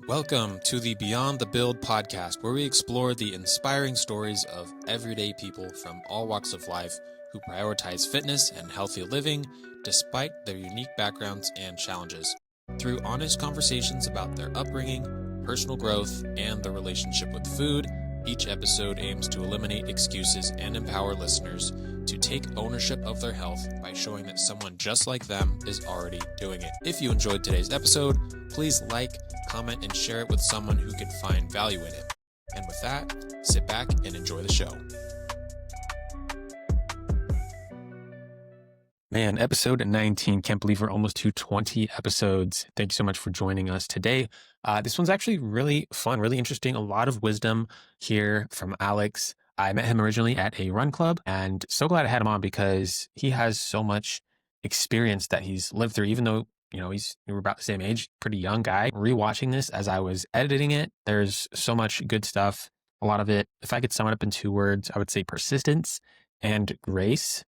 Welcome to the Beyond the Build podcast, where we explore the inspiring stories of everyday people from all walks of life who prioritize fitness and healthy living despite their unique backgrounds and challenges. Through honest conversations about their upbringing, personal growth, and their relationship with food, each episode aims to eliminate excuses and empower listeners to take ownership of their health by showing that someone just like them is already doing it. If you enjoyed today's episode, please like, comment, and share it with someone who could find value in it. And with that, sit back and enjoy the show. Man, episode 19. Can't believe we're almost to 20 episodes. Thank you so much for joining us today. This one's actually really fun, really interesting. A lot of wisdom here from Alex. I met him originally at a run club, and so glad I had him on because he has so much experience that he's lived through, even though, we're about the same age, pretty young guy. Rewatching this as I was editing it, there's so much good stuff. A lot of it, if I could sum it up in 2 words, I would say persistence and grace.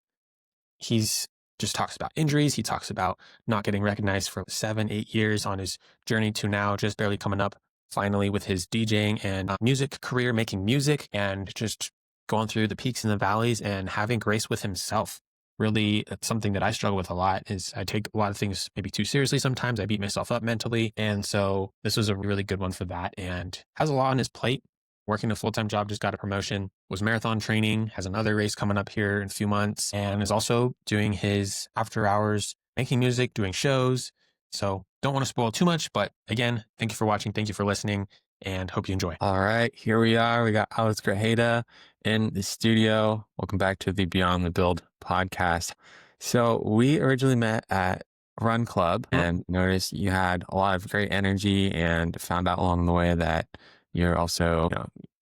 He's just talks about injuries. He talks about not getting recognized for 7-8 years on his journey to now just barely coming up finally with his DJing and music career, making music and just going through the peaks and the valleys and having grace with himself. Really, something that I struggle with a lot is I take a lot of things maybe too seriously sometimes. I beat myself up mentally. And so this was a really good one for that, and has a lot on his plate. Working a full-time job, just got a promotion, was marathon training, has another race coming up here in a few months, and is also doing his after hours, making music, doing shows. So don't want to spoil too much, but again, thank you for watching. Thank you for listening, and hope you enjoy. All right, here we are. We got Alex Grajeda in the studio. Welcome back to the Beyond the Build podcast. So we originally met at Run Club and noticed you had a lot of great energy, and found out along the way that you're also,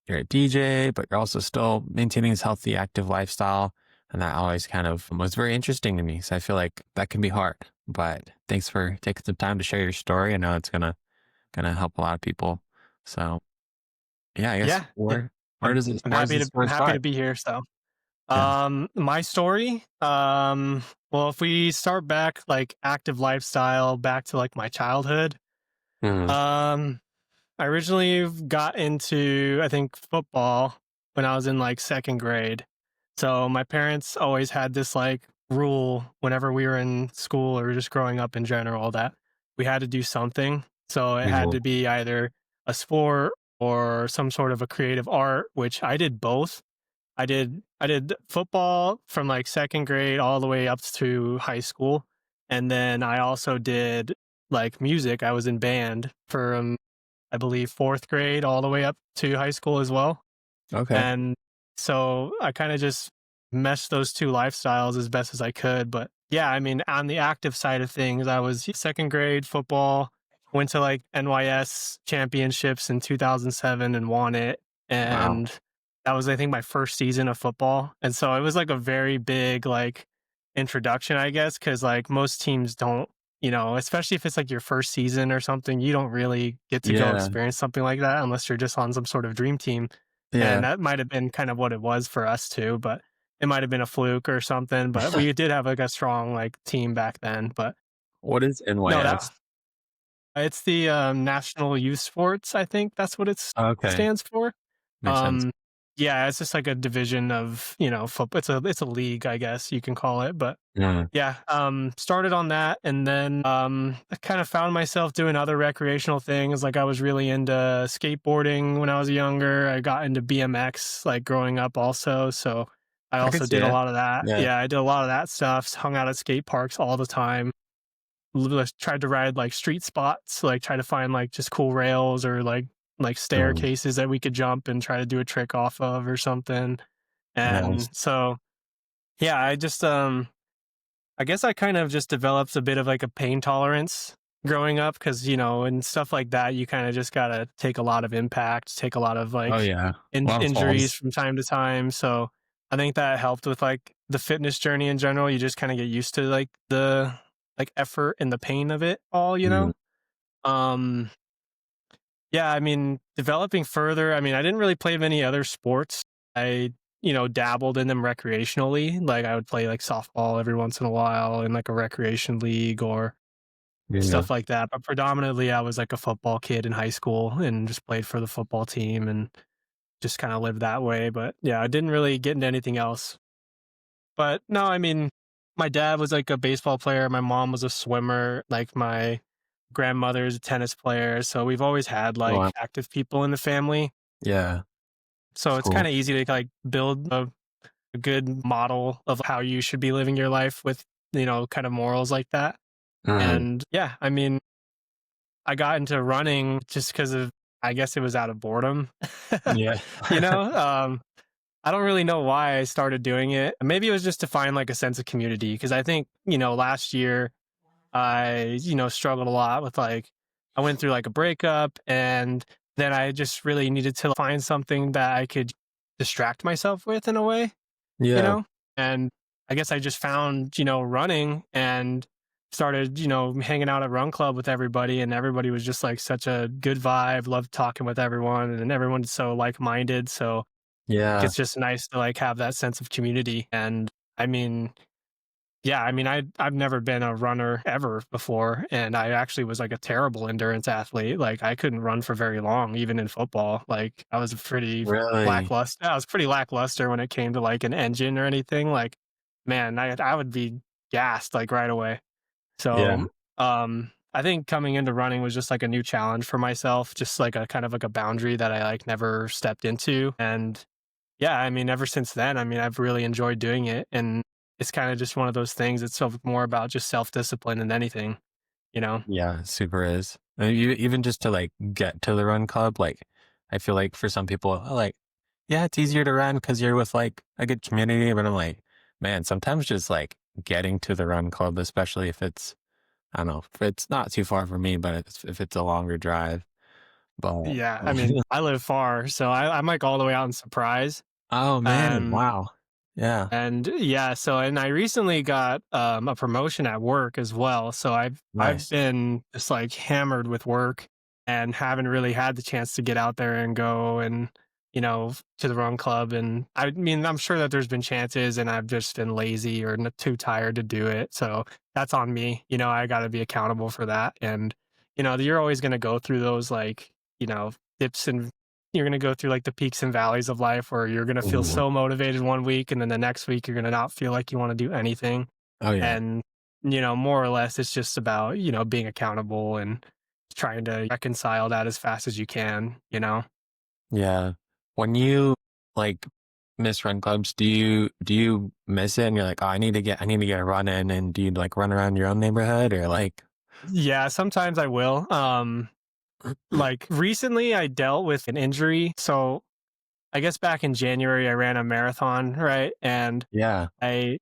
you're a DJ, but you're also still maintaining this healthy, active lifestyle. And that always kind of was very interesting to me. So I feel like that can be hard, but thanks for taking some time to share your story. I know it's gonna help a lot of people. So yeah, I guess where does it? I'm happy to be here. So, my story, well, if we start back, like active lifestyle, back to like my childhood, I originally got into, I think, football when I was in like 2nd grade. So my parents always had this like rule whenever we were in school or just growing up in general that we had to do something. So it had to be either a sport or some sort of a creative art, which I did both. I did football from like 2nd grade all the way up to high school. And then I also did like music. I was in band from, I believe, 4th grade all the way up to high school as well. Okay. And so I kind of just meshed those 2 lifestyles as best as I could. But yeah, I mean, on the active side of things, I was 2nd grade football, went to like NYS championships in 2007 and won it. And that was, I think, my first season of football. And so it was like a very big like introduction, I guess, because like most teams don't, especially if it's like your first season or something, you don't really get to go experience something like that unless you're just on some sort of dream team. Yeah. And that might have been kind of what it was for us too, but it might have been a fluke or something. But we did have like a strong like team back then. But what is NYS? It's the National Youth Sports. I think that's what it stands for. Makes sense. Yeah, it's just like a division of, football. It's a league, I guess you can call it. But started on that. And then I kind of found myself doing other recreational things. Like I was really into skateboarding when I was younger. I got into BMX like growing up also. So I also did a lot of that. Yeah, I did a lot of that stuff. Hung out at skate parks all the time. Tried to ride like street spots, like try to find like just cool rails or like staircases that we could jump and try to do a trick off of or something. And so, yeah, I just, I guess I kind of just developed a bit of like a pain tolerance growing up because, and stuff like that, you kind of just got to take a lot of impact, take a lot of like injuries from time to time. So I think that helped with like the fitness journey in general. You just kind of get used to like the like effort and the pain of it all, Yeah, I mean, developing further, I mean, I didn't really play many other sports. I, dabbled in them recreationally. Like I would play like softball every once in a while in like a recreation league or Yeah. stuff like that. But predominantly, I was like a football kid in high school and just played for the football team and just kind of lived that way. But yeah, I didn't really get into anything else. But no, I mean, my dad was like a baseball player. My mom was a swimmer. Like my grandmother's a tennis player. So we've always had Well, like active people in the family. yeah. So it's kind Cool. of easy to like build a good model of how you should be living your life with, kind of morals like that. Mm, And yeah, I mean, I got into running just because of, I guess it was out of boredom. yeah. you know, um, I don't really know why I started doing it. Maybe it was just to find like a sense of community because I think, last year I, struggled a lot with like, I went through like a breakup and then I just really needed to find something that I could distract myself with in a way, you Yeah. know? And I guess I just found, running and started, hanging out at run club with everybody. And everybody was just like such a good vibe, loved talking with everyone. And everyone's so like minded. So Yeah. it's just nice to like have that sense of community. And I mean, yeah, I mean, I've never been a runner ever before, and I actually was like a terrible endurance athlete. Like I couldn't run for very long, even in football. Like I was pretty Really? lackluster. I was pretty lackluster when it came to like an engine or anything. Like, man, I would be gassed like right away. Yeah. So, I think coming into running was just like a new challenge for myself, just like a kind of like a boundary that I like never stepped into, and yeah, I mean, ever since then, I mean, I've really enjoyed doing it, and it's kinda just one of those things, it's more about just self-discipline than anything, you know? Yeah, super is. And even just to like get to the run club, like I feel like for some people, like, yeah, it's easier to run because you're with like a good community. But I'm like, man, sometimes just like getting to the run club, especially if it's, I don't know, if it's not too far for me, but if it's a longer drive. But Yeah, I mean, I live far, so I'm, like, all the way out in Surprise, oh man, um, wow. Yeah, and yeah, so and I recently got, a promotion at work as well, so I've nice. been just, like, hammered with work and haven't really had the chance to get out there and go and, to the run club, and I mean, I'm sure that there's been chances and I've just been lazy or n too tired to do it, so that's on me, I gotta be accountable for that, and, you're always gonna go through those, like, dips and you're going to go through like the peaks and valleys of life where you're going to feel Mhm. so motivated one week and then the next week you're going to not feel like you want to do anything. Oh yeah, And, more or less it's just about, being accountable and trying to reconcile that as fast as you can. yeah. When you like miss run clubs, do you miss it and you're like, oh, I need to get a run in, and do you like run around your own neighborhood or like? Yeah, sometimes I will. Like recently I dealt with an injury. So I guess back in January I ran a marathon, right? And Yeah. I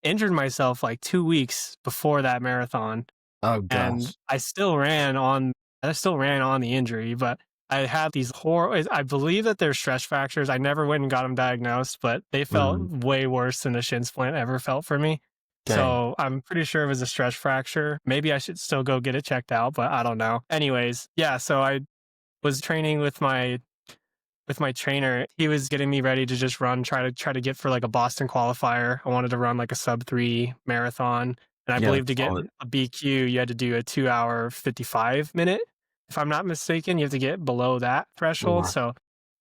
injured myself like 2 weeks before that marathon, Oh and gosh. I still ran on the injury, but I had these hor I believe that they're stress fractures. I never went and got them diagnosed, but they felt Mm, way worse than a shin splint ever felt for me. dang. So, I'm pretty sure it was a stress fracture. Maybe I should still go get it checked out, but I don't know. Anyways, yeah, so I was training with my trainer. He was getting me ready to just try to get for like a Boston qualifier. I wanted to run like a sub 3 marathon, and I Yeah, believe that's to get solid. a BQ, you had to do a 2-hour 55-minute. If I'm not mistaken, you have to get below that threshold. Yeah. So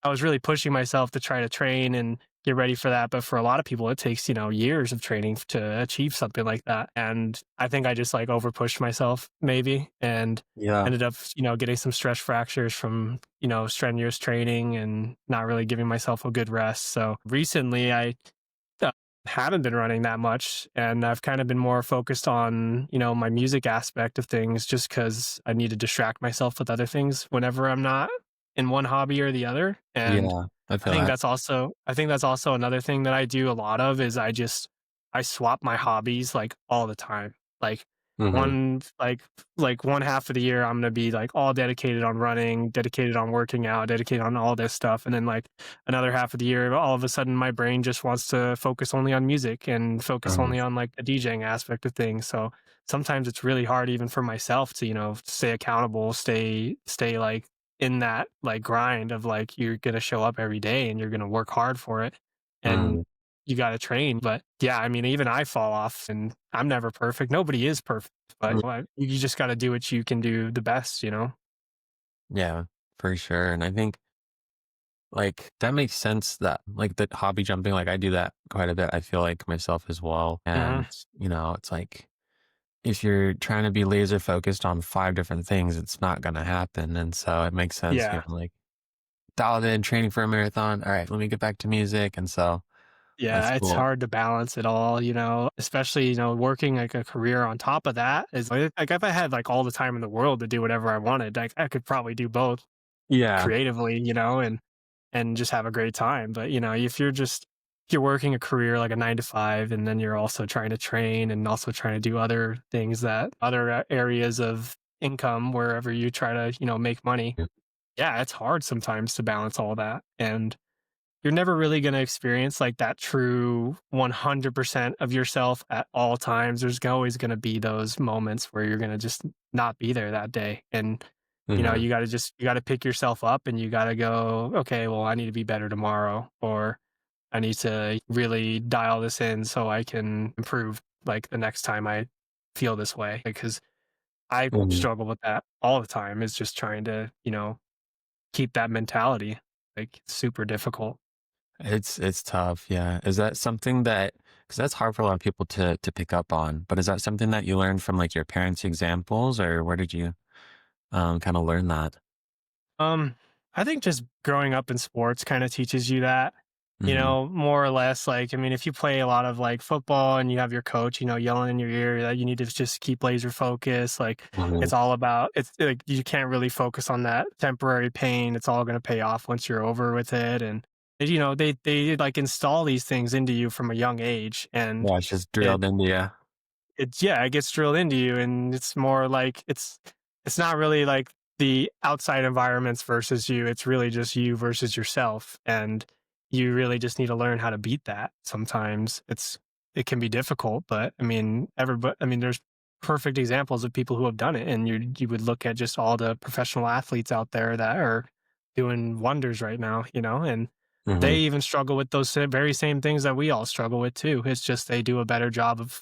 I was really pushing myself to try to train and get ready for that. But for a lot of people, it takes, years of training to achieve something like that. And I think I just like over pushed myself maybe and Yeah. ended up, getting some stress fractures from, strenuous training and not really giving myself a good rest. So recently I uh, haven't been running that much and I've kind of been more focused on, my music aspect of things just cuz I need to distract myself with other things whenever I'm not in one hobby or the other. And Yeah. I feel that. I think that's also another thing that I do a lot of is I swap my hobbies like all the time. Like Mhm. one like one half of the year I'm gonna be like all dedicated on running, dedicated on working out, dedicated on all this stuff. And then like another half of the year, all of a sudden my brain just wants to focus only on music and focus Mhm. only on like the DJing aspect of things. So sometimes it's really hard even for myself to, stay accountable, stay like in that like grind of like you're gonna show up every day and you're gonna work hard for it. And Mm. you got to train. But yeah, I mean, even I fall off and I'm never perfect. Nobody is perfect, but Mm. you just got to do what you can do the best, you know? Yeah, for sure. And I think like that makes sense that like the hobby jumping, like I do that quite a bit. I feel like myself as well. Hmm. And, it's like if you're trying to be laser focused on five different things, it's not going to happen. And so it makes sense, Yeah. like dialed in training for a marathon. All right, let me get back to music. And so that's Yeah, it's cool. hard to balance it all, especially, working like a career on top of that is like if I had like all the time in the world to do whatever I wanted, like I could probably do both Yeah. creatively, and just have a great time. But, if you're working a career like a 9 to 5, and then you're also trying to train and also trying to do other things that other areas of income wherever you try to, make money. Yeah, it's hard sometimes to balance all that. And you're never really going to experience like that true 100% of yourself at all times. There's always going to be those moments where you're going to just not be there that day. And, Hmm. you got to pick yourself up and you got to go, okay, well, I need to be better tomorrow, or I need to really dial this in so I can improve like the next time I feel this way. Because I Hmm. struggle with that all the time, is just trying to, keep that mentality. Like, it's super difficult. It's tough. Yeah. Is that something that, because that's hard for a lot of people to pick up on, but is that something that you learned from like your parents' examples, or where did you kind of learn that? Um, I think just growing up in sports kind of teaches you that, Hmm. more or less. Like, I mean, if you play a lot of like football and you have your coach, yelling in your ear that you need to just keep laser focus, like Hmm. it's all about, it's like you can't really focus on that temporary pain. It's all going to pay off once you're over with it. And, they like install these things into you from a young age. And Yeah, it's just it, drilled into you. yeah, it gets drilled into you, and it's more like it's not really like the outside environments versus you. It's really just you versus yourself, and you really just need to learn how to beat that. Sometimes it can be difficult, but I mean, everybody. I mean, there's perfect examples of people who have done it, and you would look at just all the professional athletes out there that are doing wonders right now, and they Hmm. even struggle with those very same things that we all struggle with too. It's just they do a better job of,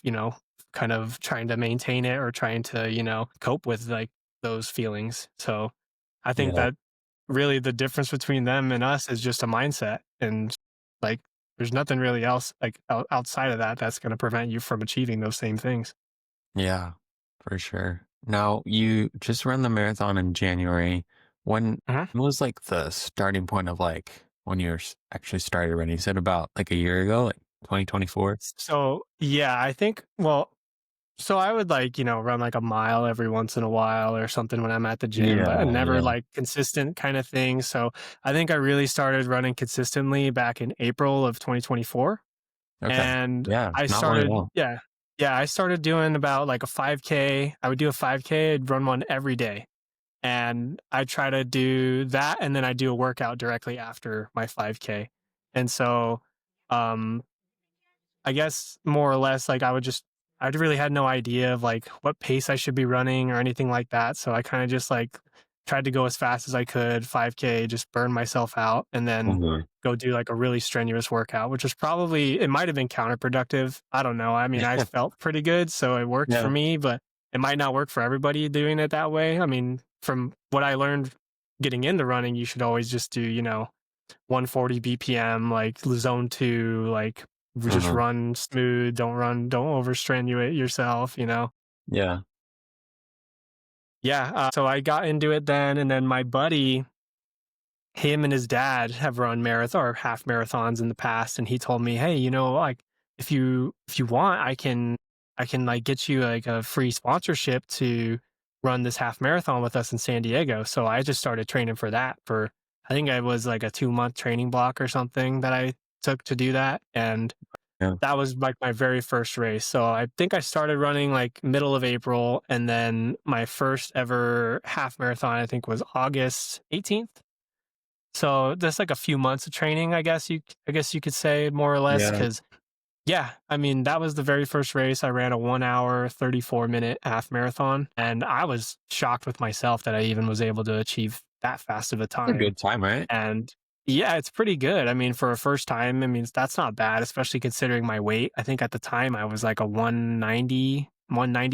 kind of trying to maintain it or trying to, cope with like those feelings. So I think Yeah. that really the difference between them and us is just a mindset. And like, there's nothing really else like outside of that that's going to prevent you from achieving those same things. Yeah, for sure. Now, you just ran the marathon in January. Mhm. When was like the starting point of like when you actually started running? You said about like a year ago, like 2024? So yeah, I think, well, so I would like, run like a mile every once in a while or something when I'm at the gym, but Yeah, never yeah. like consistent kind of thing. So I think I really started running consistently back in April of 2024. Okay. And Yeah, I not long at started, all. yeah, yeah, I started doing about like a 5K. I would do a 5K, I'd run one every day. And I try to do that. And then I do a workout directly after my 5K. And so, um, I guess more or less, like I really had no idea of like what pace I should be running or anything like that. So I kind of just like tried to go as fast as I could, 5K, just burn myself out, and then Mhm. go do like a really strenuous workout, which was probably, it might have been counterproductive. I don't know. I mean, I felt pretty good, so it worked for Yeah. me, but it might not work for everybody doing it that way. I mean, from what I learned getting into running, you should always just do, 140 BPM, like zone two, like just Mhm. run smooth, don't overstrenuate yourself. Yeah. Yeah. So I got into it then. And then my buddy, him and his dad have run marathon or half marathons in the past. And he told me, hey, like if you want, I can like get you like a free sponsorship to run this half marathon with us in San Diego. So I just started training for that for, I think I was like a 2 month training block or something that I took to do that. And Yeah. that was like my very first race. So I think I started running like middle of April, and then my first ever half marathon I think was August 18th. So that's like a few months of training, I guess you could say, more or less. Yeah. Cause yeah, I mean, that was the very first race. I ran a 1 hour, 34-minute half marathon. And I was shocked with myself that I even was able to achieve that fast of a A time. good time, right? And Yeah, it's pretty good. I mean, for a first time, I mean, that's not bad, especially considering my weight. I think at the time I was like a 190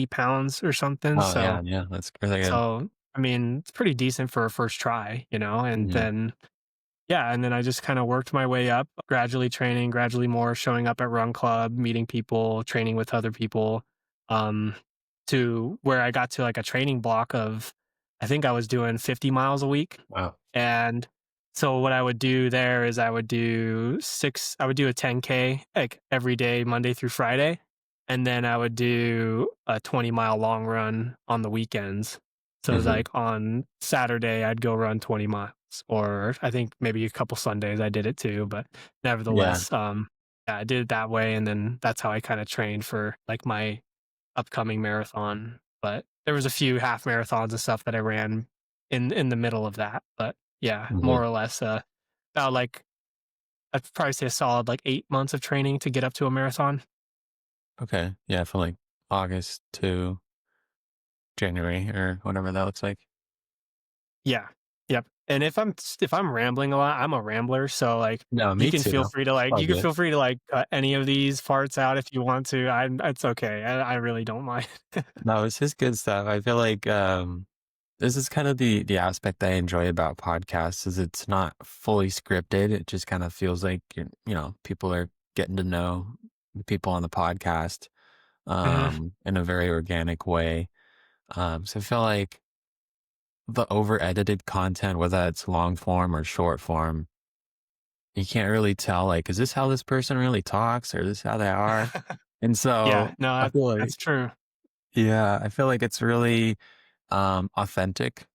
pounds or something. Oh So, yeah, yeah, that's really good. so I mean, it's pretty decent for a first try, you know? And Mhm. then, yeah, and then I just kind of worked my way up, gradually training, gradually more showing up at Run Club, meeting people, training with other people, um, to where I got to like a training block of, I think I was doing 50 miles a week. Wow. And so what I would do there is I would do a 10K like every day, Monday through Friday. And then I would do a 20-mile long run on the weekends. So it's Mhm. like on Saturday, I'd go run 20 miles, or I think maybe a couple Sundays I did it too. But Yeah. nevertheless, yeah, I did it that way. And then that's how I kind of trained for like my upcoming marathon. But there was a few half marathons and stuff that I ran in the middle of that. But yeah, more Mhm. or less, about like I'd probably say a solid like 8 months of training to get up to a marathon. Okay. Yeah, from like August to January or whatever that looks like. Yeah. Yep. And if I'm rambling a lot, I'm a rambler. So like No, me too. It's all you can good. feel free to like cut any of these parts out if you want to. It's okay. I really don't mind. No, it's just good stuff. I feel like this is kind of the aspect I enjoy about podcasts is it's not fully scripted. It just kind of feels like people are getting to know the people on the podcast Mhm. in a very organic way. So I feel like the over edited content, whether it's long form or short form, you can't really tell like, is this how this person really talks or is this how they are? And Yeah, so no, I feel that's like, true. yeah, I feel like it's really authentic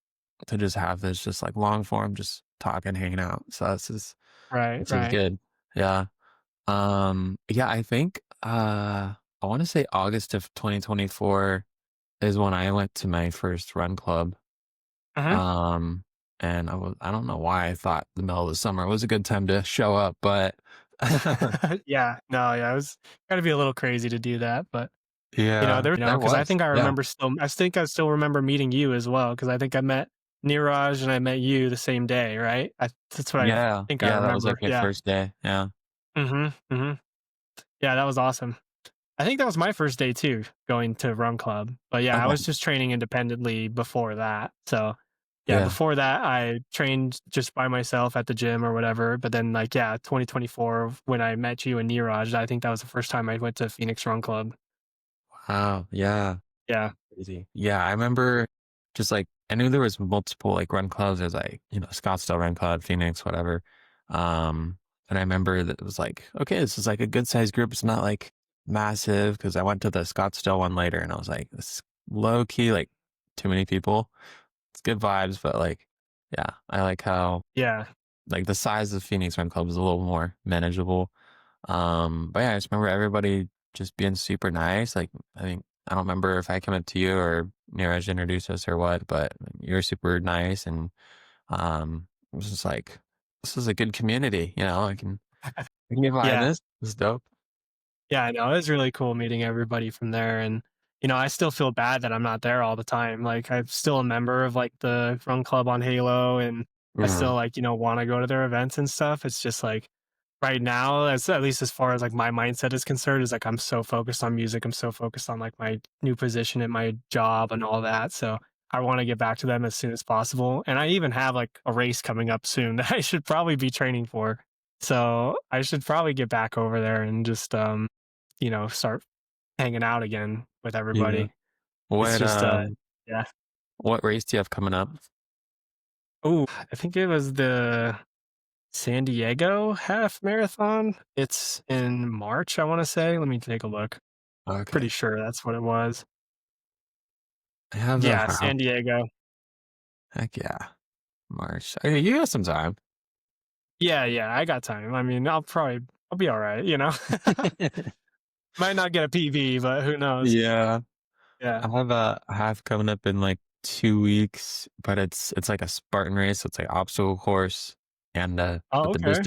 to just have this just like long form, just talking, hanging out. So Right, this is right. good. Yeah. Yeah, I think I want to say August of 2024 is when I went to my first run club. Mhm. Um, and I don't know why I thought the middle of the summer was a good time to show up, but Yeah, no, yeah, it was gotta be a little crazy to do that, but, yeah, there because was. Yeah. I think I still remember meeting you as well, because I think I met Neeraj and I met you the same day, right? That's what I Yeah. think I Yeah, that was like remember, my yeah. first day. Yeah. Mhm, mhm. Yeah, that was awesome. I think that was my first day too, going to Run Club. But yeah, I was Okay. just training independently before that. So yeah, Yeah. before that I trained just by myself at the gym or whatever. But then like yeah, 2024 when I met you and Neeraj, I think that was the first time I went to Phoenix Run Club. Wow. Yeah. Yeah. Crazy. Yeah, I remember just like I knew there was multiple like run clubs. There's like, Scottsdale Run Club, Phoenix, whatever. Um, and I remember that it was like, okay, this is like a good sized group. It's not like massive because I went to the Scottsdale one later and I was like, this is low key, like too many people. It's good vibes, but like, yeah, I like how Yeah. like the size of Phoenix Run Club is a little more manageable. But yeah, I just remember everybody just being super nice. Like, I don't remember if I came up to you or Neeraj introduced us or what, but you're super nice. And, it was just like, this is a good community, I can get behind Yeah. this. This is dope. Yeah, I know. It was really cool meeting everybody from there. And, I still feel bad that I'm not there all the time. Like, I'm still a member of like the Run Club on Halo, and I Mhm. still like, want to go to their events and stuff. It's just like right now, as at least as far as like my mindset is concerned, is like I'm so focused on music. I'm so focused on like my new position at my job and all that. So I want to get back to them as soon as possible. And I even have like a race coming up soon that I should probably be training for. So I should probably get back over there and just start hanging out again with Yeah. everybody. It's What, just, um, yeah. what race do you have coming up? Oh, I think it was the San Diego half marathon. It's in March, I want to say. Let me take a look. Okay. Pretty sure that's what it was. I have a Yeah, half. San Diego. Heck yeah. March. Okay, you got some time. Yeah, yeah, I got time. I mean, I'll be all right, Might not get a PB, but who knows? Yeah. Yeah. I have a half coming up in like 2 weeks, but it's like a Spartan race, so it's like obstacle course, and Oh, but okay.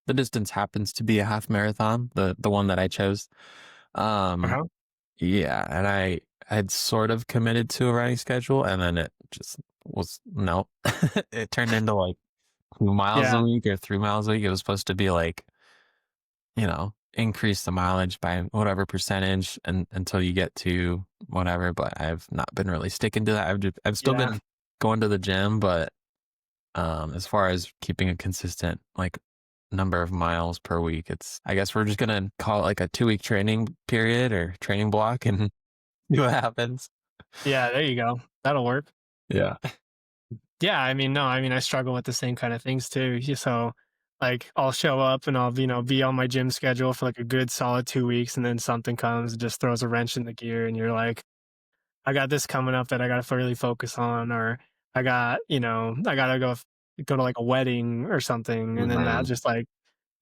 the distance happens to be a half marathon, the one that I chose. Um, Uh-huh. yeah, and I had sort of committed to a running schedule, and then it just was no, it turned into like miles Yeah. a week or 3 miles a week. It was supposed to be like, increase the mileage by whatever percentage and until you get to whatever. But I've not been really sticking to that. I've still Yeah. been going to the gym, but as far as keeping a consistent like number of miles per week, I guess we're just gonna call it like a 2 week training period or training block and see what happens. Yeah, there you go. That'll work. Yeah. Yeah, I mean, no, I mean, I struggle with the same kind of things too. So, like, I'll show up and I'll, be on my gym schedule for like a good solid 2 weeks, and then something comes and just throws a wrench in the gear, and you're like, I got this coming up that I got to really focus on, or I got to go to like a wedding or something, and then that Mhm. just like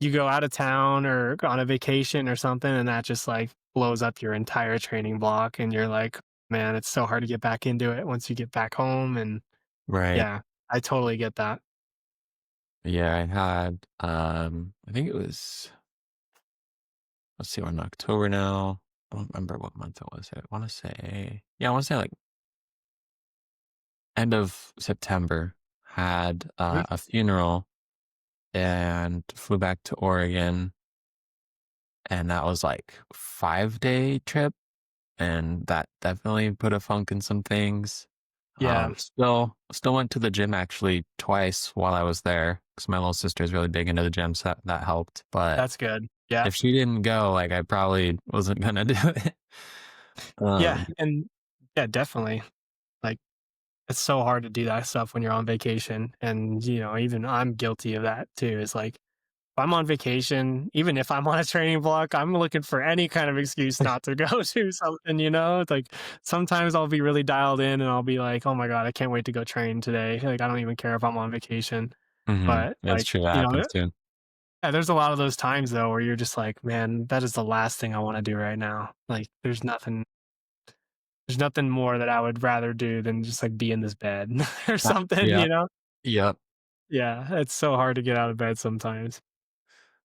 you go out of town or go on a vacation or something, and that just like blows up your entire training block, and you're like, man, it's so hard to get back into it once you get back home, and Right. yeah, I totally get that. Yeah, I had I think it was, let's see, we're in October now. I don't remember what month it was. I want to say like end of September. Had Mhm. a funeral and flew back to Oregon, and that was like 5 day trip, and that definitely put a funk in some things. Yeah, Still went to the gym actually twice while I was there because my little sister is really big into the gym, so that helped. But that's good. Yeah. if she didn't go, like I probably wasn't gonna do it. Yeah, Um, and yeah, definitely. Like, it's so hard to do that stuff when you're on vacation, and, even I'm guilty of that too. Is like, if I'm on vacation, even if I'm on a training block, I'm looking for any kind of excuse not to go do something, It's like, sometimes I'll be really dialed in and I'll be like, "Oh my god, I can't wait to go train today." Like, I don't even care if I'm on vacation. But, that's like, true. That happens too. yeah, there's a lot of those times though where you're just like, "Man, that is the last thing I wanna do right now." Like, there's nothing more that I would rather do than just, like, be in this bed or something, Yeah. you know? Yep. Yeah, it's so hard to get out of bed sometimes.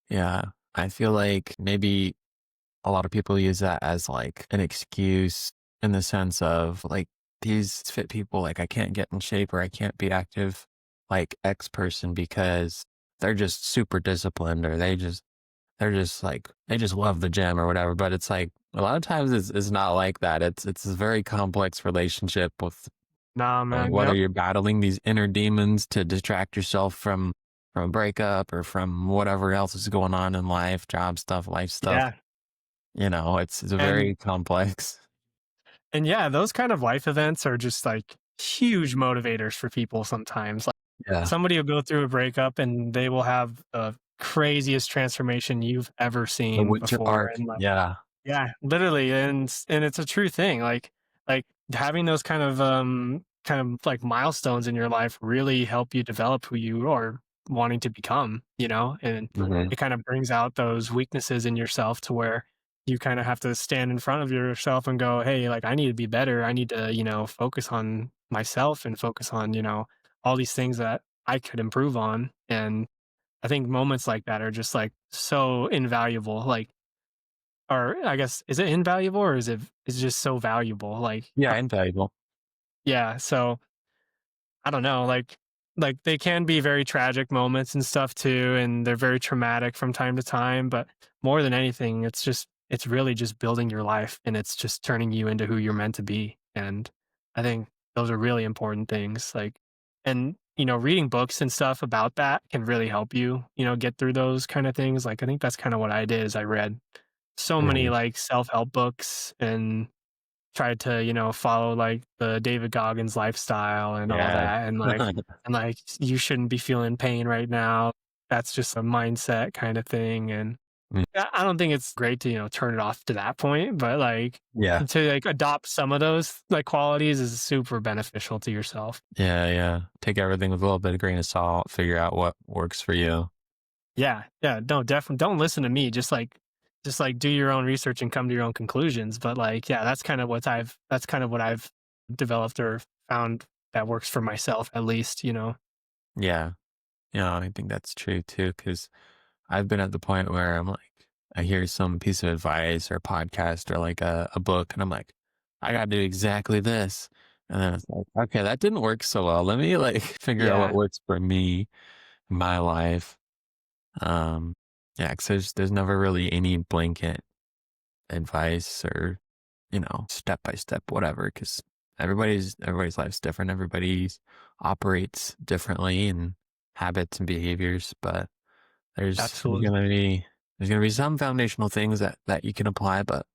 Yeah. I feel like maybe a lot of people use that as like an excuse in the sense of like these fit people, like I can't get in shape or I can't be active like X person because they're just super disciplined or they're just like they just love the gym or whatever. But it's like a lot of times it's not like that. It's a very complex relationship with Nah, like man, whether yep, you're battling these inner demons to distract yourself from a breakup or from whatever else is going on in life, job stuff, life stuff. yeah, It's a and very complex. yeah, those kind of life events are just, like, huge motivators for people sometimes. Like, Yeah. somebody will go through a breakup, and they will have the craziest transformation you've ever The seen winter before, arc. and, like, Yeah. yeah, literally, and it's a true thing, like, having those kind of, like, milestones in your life really help you develop who you are wanting to become, and Mhm. it kind of brings out those weaknesses in yourself to where you kinda have to stand in front of yourself and go, "Hey, like, I need to be better. I need to, focus on myself and focus on, all these things that I could improve on," and I think moments like that are just, like, so invaluable, like, or I guess, is it invaluable or is it just so valuable? Like, Yeah, invaluable. yeah, so I don't know, like they can be very tragic moments and stuff too, and they're very traumatic from time to time, but more than anything, it's really just building your life, and it's just turning you into who you're meant to be. And I think those are really important things. Like, and reading books and stuff about that can really help you, get through those kind of things. Like, I think that's kind of what I did is I read so many Mhm. like self-help books and tried to, follow like the David Goggins lifestyle and all Yeah. that. And like you shouldn't be feeling pain right now. That's just a mindset kind of thing. And Mm. I don't think it's great to, turn it off to that point, but like Yeah. to like adopt some of those like qualities is super beneficial to yourself. Yeah, yeah. Take everything with a little bit of grain of salt, figure out what works for you. Yeah. Yeah. No, definitely don't listen to me. Just like do your own research and come to your own conclusions. But like, yeah, that's kind of what I've developed or found that works for myself at least. Yeah. Yeah, I think that's true too, because I've been at the point where I'm like, I hear some piece of advice or a podcast or like a book, and I'm like, I gotta do exactly this. And then it's like, okay, that didn't work so well. Let me like figure out what Yeah. works for me. my life. Um, yeah, because there's never really any blanket advice or, step by step, whatever, because everybody's life's different. Everybody's operates differently in habits and behaviors, but there's Absolutely. gonna be there's gonna be some foundational things that you can apply, but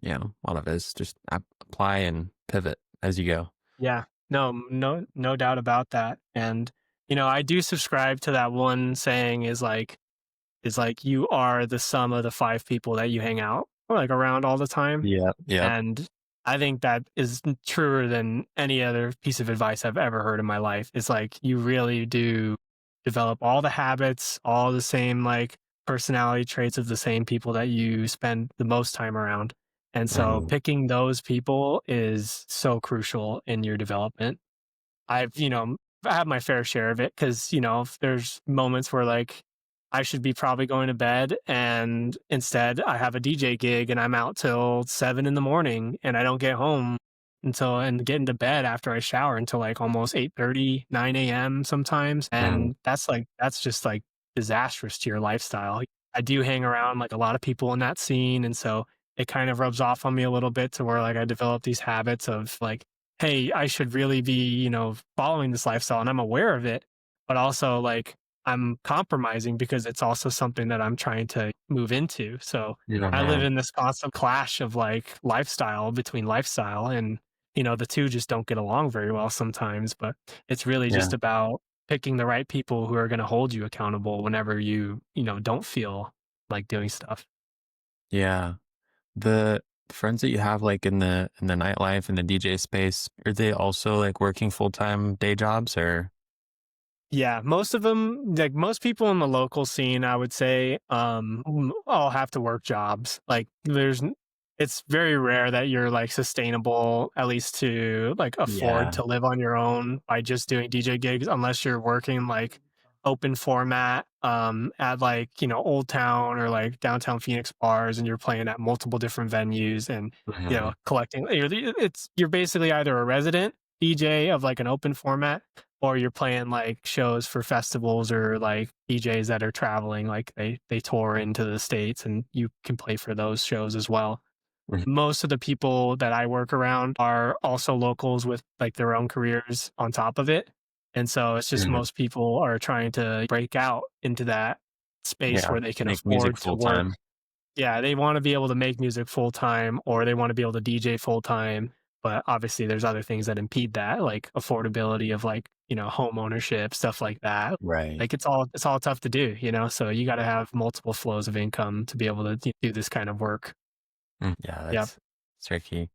a lot of it is just apply and pivot as you go. Yeah. No doubt about that. And, I do subscribe to that one saying is like you are the sum of the five people that you hang out or like around all the time. Yep, yep. And I think that is truer than any other piece of advice I've ever heard in my life. It's like you really do develop all the habits, all the same like personality traits of the same people that you spend the most time around. And so Mhm. picking those people is so crucial in your development. I have my fair share of it because, if there's moments where like I should be probably going to bed and instead I have a DJ gig and I'm out till 7 in the morning and I don't get home and get into bed after I shower until like almost 8:30, 9 a.m. sometimes. Mhm. And that's just like disastrous to your lifestyle. I do hang around like a lot of people in that scene. And so it kind of rubs off on me a little bit to where like I develop these habits of like, hey, I should really be, following this lifestyle and I'm aware of it, but also like I'm compromising because it's also something that I'm trying to move into. So I live Mhm. in this constant clash of like lifestyle between lifestyle and, the two just don't get along very well sometimes, but it's really Yeah, just about picking the right people who are going to hold you accountable whenever you don't feel like doing stuff. yeah. The friends that you have, like, in the nightlife, in the DJ space, are they also, like, working full-time day jobs or? Yeah, most of them, like most people in the local scene, I would say, all have to work jobs. Like, it's very rare that you're like sustainable, at least to like afford Yeah. to live on your own by just doing DJ gigs, unless you're working like open format, at like Old Town or like downtown Phoenix bars, and you're playing at multiple different venues, and Mhm. collecting. You're basically either a resident DJ of like an open format or you're playing like shows for festivals or like DJs that are traveling, like they tour into the States and you can play for those shows as well. Mhm. Most of the people that I work around are also locals with like their own careers on top of it. And so it's just Mhm. most people are trying to break out into that space Yeah, where they can make music afford to work. full-time. Yeah, they wanna be able to make music full time or they wanna be able to DJ full time, but obviously there's other things that impede that, like affordability of like, home ownership, stuff like that. Right. Like it's all tough to do, so you gotta have multiple flows of income to be able to do this kind of work. Yeah, Yep. that's tricky.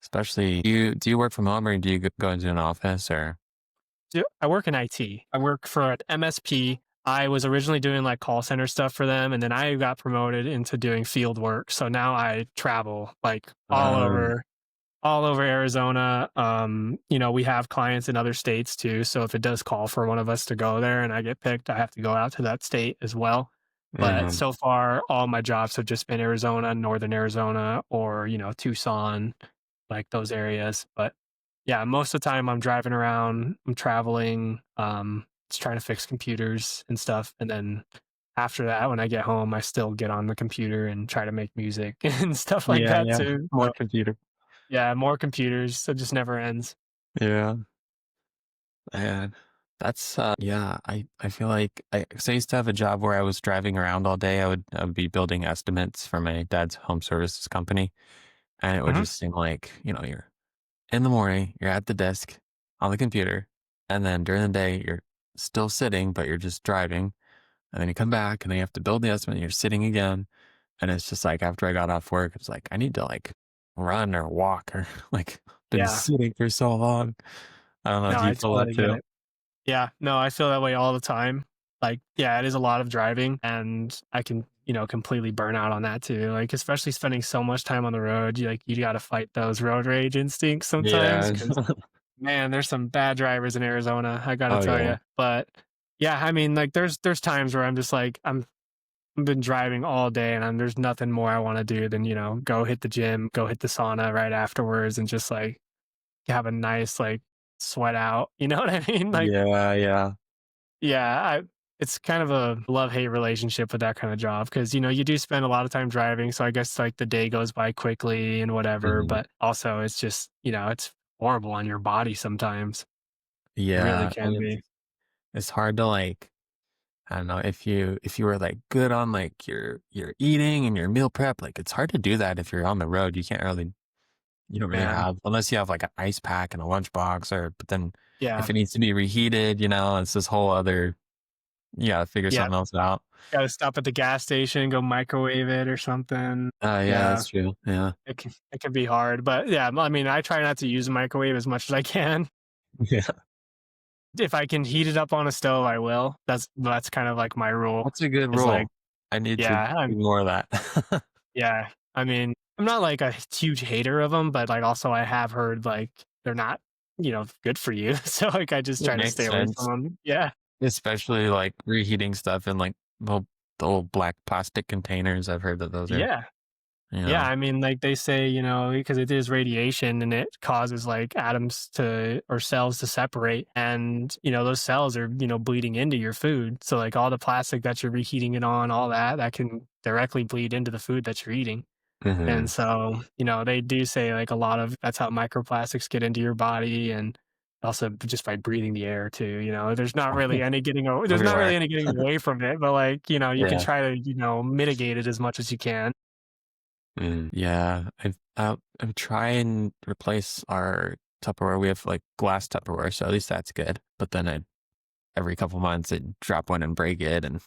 Especially do you work from home or do you go into an office or? So I work in IT. I work for an MSP. I was originally doing like call center stuff for them, and then I got promoted into doing field work. So now I travel like Um all over Arizona. We have clients in other states too. So if it does call for one of us to go there and I get picked, I have to go out to that state as well. But Mhm. so far, all my jobs have just been Arizona, Northern Arizona, or, Tucson, like those areas. But yeah, most of the time I'm driving around, I'm traveling, just trying to fix computers and stuff. And then after that, when I get home, I still get on the computer and try to make music and stuff like Yeah, that yeah. too. More So computer. yeah, more computers, so it just never ends. Yeah. And that's yeah, I feel like I used to have a job where I was driving around all day. I would be building estimates for my dad's home services company. And it would Mhm. just seem like, you're in the morning, you're at the desk on the computer, and then during the day you're still sitting, but you're just driving. And then you come back and then you have to build the estimate and you're sitting again. And it's just like after I got off work, it's like I need to like run or walk or like been Yeah. sitting for so long. I don't know. No, Do you I feel that totally get too? it. Yeah, no, I feel that way all the time. Like, yeah, it is a lot of driving, and I can, completely burn out on that too. Like, especially spending so much time on the road, you gotta fight those road rage instincts sometimes Yeah. because, man, there's some bad drivers in Arizona, I gotta Oh tell yeah. you. But, yeah, I mean, like, there's times where I'm just like, I've been driving all day and there's nothing more I wanna do than, go hit the gym, go hit the sauna right afterwards and just, like, have a nice, like, sweat out, you know what I mean? Like, Yeah, yeah. yeah, it's kind of a love-hate relationship with that kind of job because, you do spend a lot of time driving, so I guess, like, the day goes by quickly and whatever, Mhm. but also it's just, it's horrible on your body sometimes. It really Yeah, can and be. it's hard to, like, I don't know, if you were, like, good on, like, your eating and your meal prep, like, it's hard to do that if you're on the road. You don't really Man. have, unless you have, like, an ice pack and a lunchbox, or but then Yeah. if it needs to be reheated, it's this whole other, you gotta figure Yeah. something else out. Gotta stop at the gas station, go microwave it or something. Oh, yeah, Yeah. that's true. Yeah. It can be hard, but yeah, I mean, I try not to use a microwave as much as I can. Yeah. If I can heat it up on a stove, I will. That's kind of like my rule That's a good is like, rule. I need to yeah, do more of that. yeah. I mean, I'm not like a huge hater of them, but like also I have heard like they're not, good for you. So like I just It try to makes stay away sense, from them. Yeah. especially, like, reheating stuff in, like, the old black plastic containers. I've heard that those are, Yeah. you Yeah, know I mean, like they say, because it is radiation and it causes like atoms to or cells to separate. And, those cells are, bleeding into your food. So, like all the plastic that you're reheating it on, all that can directly bleed into the food that you're eating. And Mhm. so, they do say like a lot of that's how microplastics get into your body and also just by breathing the air too. There's not Everywhere. really any getting away from it, but like, you can Yeah. try to, mitigate it as much as you can. Yeah, I've try and replace our Tupperware. We have, like, glass Tupperware, so at least that's good. But then every couple months I'd drop one and break it, and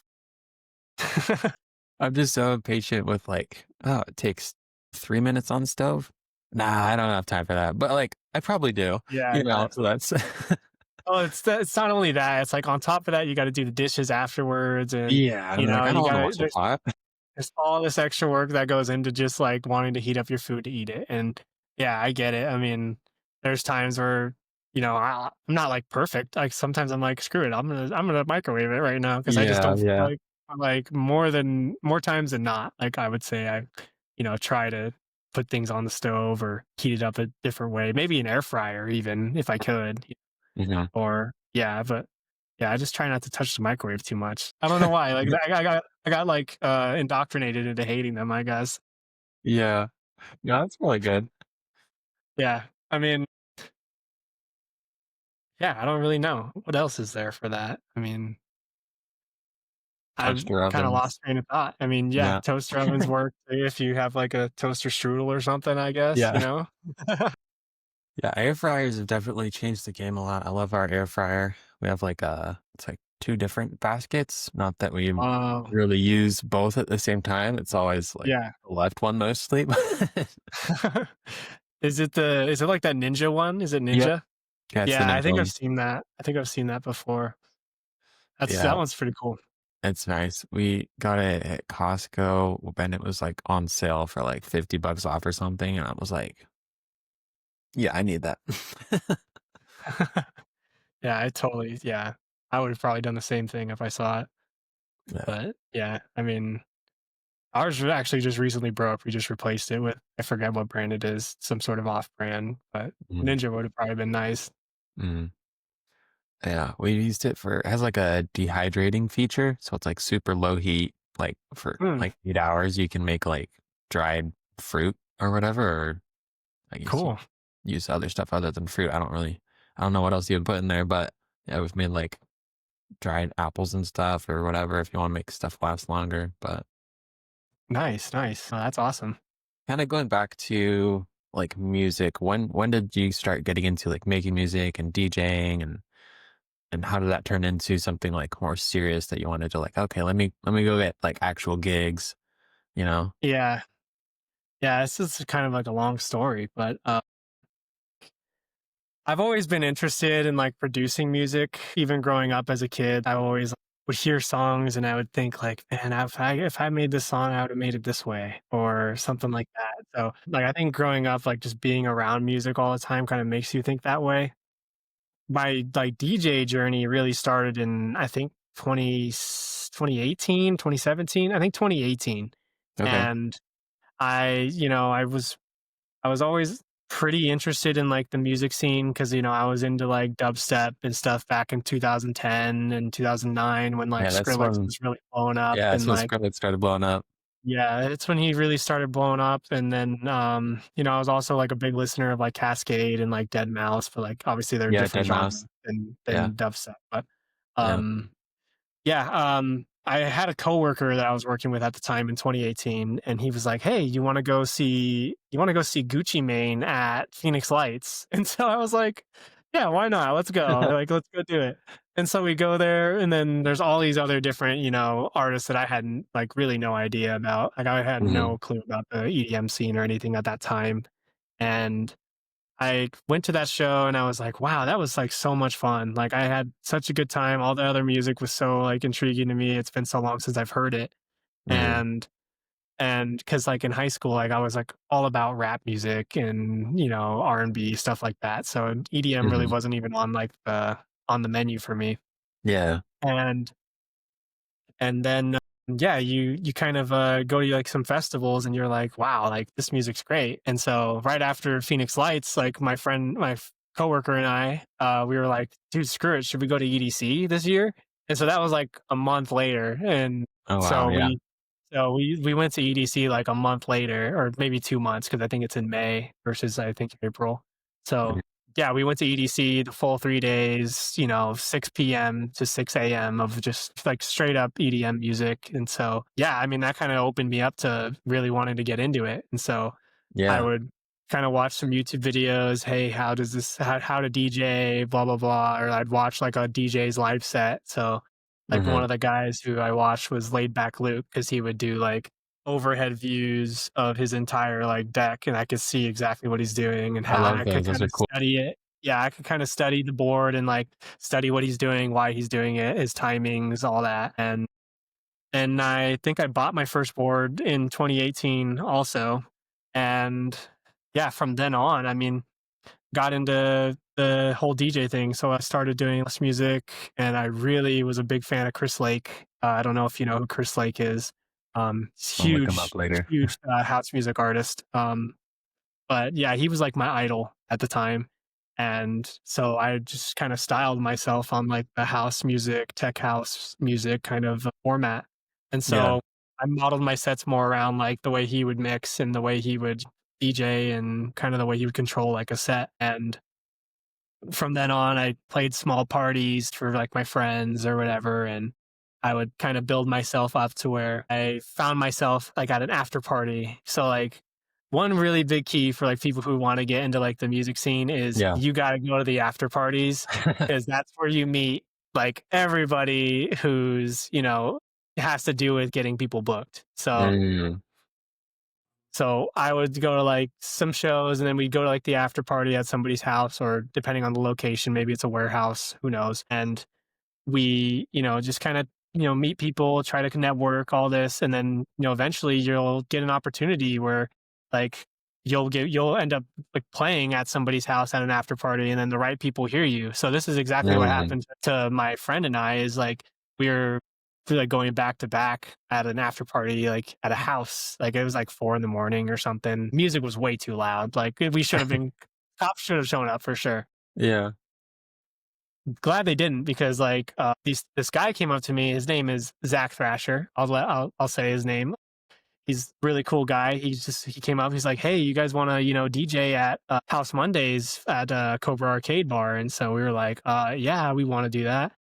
I'm just so impatient with, like, oh, it takes 3 minutes on the stove. Nah, I don't have time for that. But, like, I probably do, Yeah, yeah. so that's Oh, it's not only that, it's like on top of that, you gotta do the dishes afterwards and, yeah. I'm like, I you don't want to gotta wash a pot. there's all this extra work that goes into just, like, wanting to heat up your food to eat it, and, yeah, I get it. I mean, there's times where, I'm not, like, perfect. Like, sometimes I'm like, "Screw it, I'm gonna microwave it right now because I just Yeah, don't feel yeah. like, more times than not, like, I would say I, try to put things on the stove or heat it up a different way, maybe an air fryer even if I could. Mhm. Or yeah, but yeah, I just try not to touch the microwave too much. I don't know why. Like I got like indoctrinated into hating them, I guess. Yeah. No, that's really good. Yeah. I mean, yeah, I don't really know. What else is there for that? I mean, I've Toaster kind of ovens. lost train of thought. I mean, yeah, Yeah. toaster ovens work if you have like a toaster strudel or something, I guess, Yeah. Yeah, air fryers have definitely changed the game a lot. I love our air fryer. We have, like, it's like 2 different baskets, not that we Oh, really use both at the same time. It's always, like, yeah. the left one mostly. Is it like that Ninja one? Is it Yep. Ninja? Yeah, it's the Yeah, I Ninja think I've one. seen that. I think I've seen that before. That Yeah, one's pretty cool. it's nice. We got it at Costco when it was, like, on sale for, like, $50 off or something, and I was like, "Yeah, I need that." Yeah, yeah. I would have probably done the same thing if I saw it. Yeah. But yeah, I mean, ours actually just recently broke. We just replaced it with I forget what brand it is, some sort of off brand, but Mhm. Ninja would have probably been nice. Mhm. Yeah, we used it for it has, like, a dehydrating feature, so it's, like, super low heat, like, for, Mm, like, 8 hours, you can make, like, dried fruit or whatever, or I guess you cool. use other stuff other than fruit. I don't know what else you would put in there, but, yeah, we've made, like, dried apples and stuff or whatever if you wanna make stuff last longer, but Nice, nice. Oh, that's awesome. kinda going back to, like, music, when did you start getting into, like, making music and DJing, and how did that turn into something, like, more serious that you wanted to, like, "Okay, let me go get, like, actual gigs," you know? Yeah. Yeah, this is kind of like a long story, but I've always been interested in like producing music. Even growing up as a kid, I always would hear songs and I would think like, man, if I made this song, I would have made it this way or something like that. So like I think growing up, like just being around music all the time kind of makes you think that way. My like DJ journey really started in I think 2018, 2017. I think 2018. Okay. And I, I was always pretty interested in like the music scene because I was into like dubstep and stuff back in 2010 and 2009 when like Yeah, that's Skrillex when was really blowing up, yeah, that's and when like Skrillex started blowing up. yeah, it's when he really started blowing up. And then I was also like a big listener of like Cascade and like Dead Mouse, but like obviously they're Yeah, different Dead genres Mouse. Yeah, than dubstep. But yeah. yeah, I had a coworker that I was working with at the time in 2018, and he was like, "Hey, you want to go see Gucci Mane at Phoenix Lights?" And so I was like, "Yeah, why not? Let's go. Like, let's go do it." And so we go there, and then there's all these other different, artists that I hadn't like really no idea about. Like, I had Hmm. no clue about the EDM scene or anything at that time, and I went to that show and I was like, wow, that was like so much fun. Like I had such a good time. All the other music was so like intriguing to me. It's been so long since I've heard it. Hmm. And because like in high school, like I was like all about rap music and R&B stuff like that. So EDM really Hmm. wasn't even on like the on the menu for me. Yeah. And then yeah, you kind of go to like some festivals and you're like, wow, like this music's great. And so right after Phoenix Lights, like coworker and I, we were like, dude, screw it, should we go to EDC this year? And so that was like a month later. And Oh wow. so Yeah. we went to EDC like a month later, or maybe 2 months, because I think it's in May versus I think April. So Mhm. yeah, we went to EDC the full 3 days, 6 p.m. to 6 a.m. of just like straight up EDM music. And so, yeah, I mean, that kind of opened me up to really wanting to get into it. And so I Yeah. would kind of watch some YouTube videos. Hey, how to DJ, blah, blah, blah. Or I'd watch like a DJ's live set. So, like, Hmm. one of the guys who I watched was Laid Back Luke, because he would do like overhead views of his entire like deck, and I could see exactly what he's doing and I how, and love I could those. Those kind are of cool. study it. Yeah, I could kind of study the board and like study what he's doing, why he's doing it, his timings, all that. And I think I bought my first board in 2018 also. And yeah, from then on, I mean, got into the whole DJ thing. So I started doing less music, and I really was a big fan of Chris Lake. I don't know if you know who Chris Lake is. He's I'll look them up huge, later. huge house music artist. But yeah, he was like my idol at the time. And so I just kind of styled myself on like the house music, tech house music kind of format. And Yeah. so I modeled my sets more around like the way he would mix and the way he would DJ and kind of the way he would control like a set. And from then on, I played small parties for like my friends or whatever. And I would kind of build myself up to where I found myself like at an after party. So, like, one really big key for like people who want to get into like the music scene is Yeah. you got to go to the after parties, because that's where you meet like everybody who's, has to do with getting people booked. Mm. So I would go to like some shows, and then we'd go to like the after party at somebody's house, or depending on the location, maybe it's a warehouse, who knows. And we, just kind of, meet people, try to network, all this. And then, eventually you'll get an opportunity where like you'll end up like playing at somebody's house at an after party, and then the right people hear you. So this is exactly what Mm. happened to my friend and I. Is like we were like going back to back at an after party, like at a house. Like it was like 4 a.m. or something. Music was way too loud. Like we should have been cops should have shown up for sure. Yeah. Glad they didn't, because like this guy came up to me. His name is Zach Thrasher. I'll say his name. He's a really cool guy. He came up. He's like, hey, you guys want to DJ at House Mondays at Cobra Arcade Bar? And so we were like, yeah, we want to do that.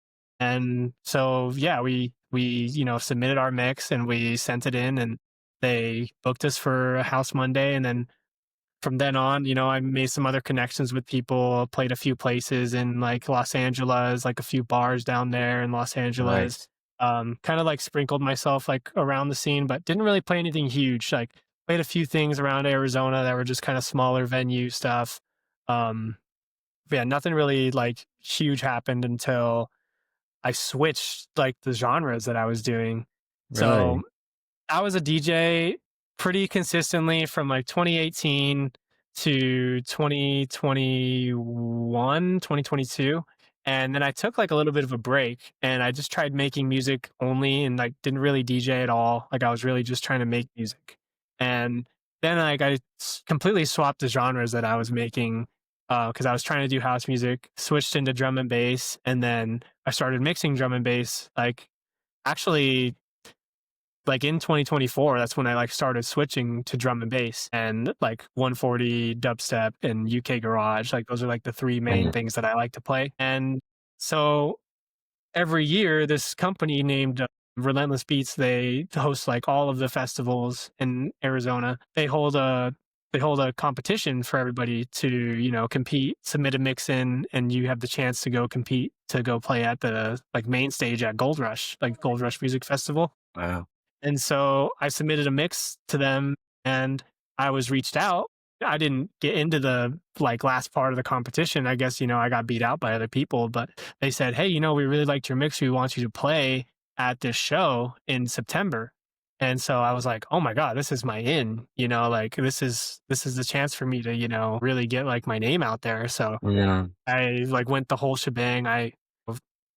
And so yeah, we submitted our mix and we sent it in, and they booked us for a House Monday. And then from then on, I made some other connections with people, played a few places in like Los Angeles, like a few bars down there in Los Angeles. Nice. Kind of like sprinkled myself like around the scene, but didn't really play anything huge. Like played a few things around Arizona that were just kind of smaller venue stuff. Um, but yeah, nothing really like huge happened until I switched like the genres that I was doing. So Really? I was a DJ pretty consistently from like 2018 to 2021, 2022. And then I took like a little bit of a break, and I just tried making music only, and like didn't really DJ at all. Like I was really just trying to make music. And then like completely swapped the genres that I was making because I was trying to do house music, switched into drum and bass, and then I started mixing drum and bass. Like actually, like in 2024, that's when I like started switching to drum and bass and like 140 dubstep and UK garage. Like those are like the three main Mhm. things that I like to play. And so every year, this company named Relentless Beats, they host like all of the festivals in Arizona. They hold a competition for everybody to, compete, submit a mix in, and you have the chance to go compete to go play at the like main stage at Gold Rush, like Gold Rush Music Festival. Wow. And so I submitted a mix to them and I was reached out. I didn't get into the like last part of the competition. I guess, I got beat out by other people, but they said, "Hey, we really liked your mix. We want you to play at this show in September." And so I was like, "Oh my God, this is my in, like this is the chance for me to, really get like my name out there." So Yeah. I like went the whole shebang. I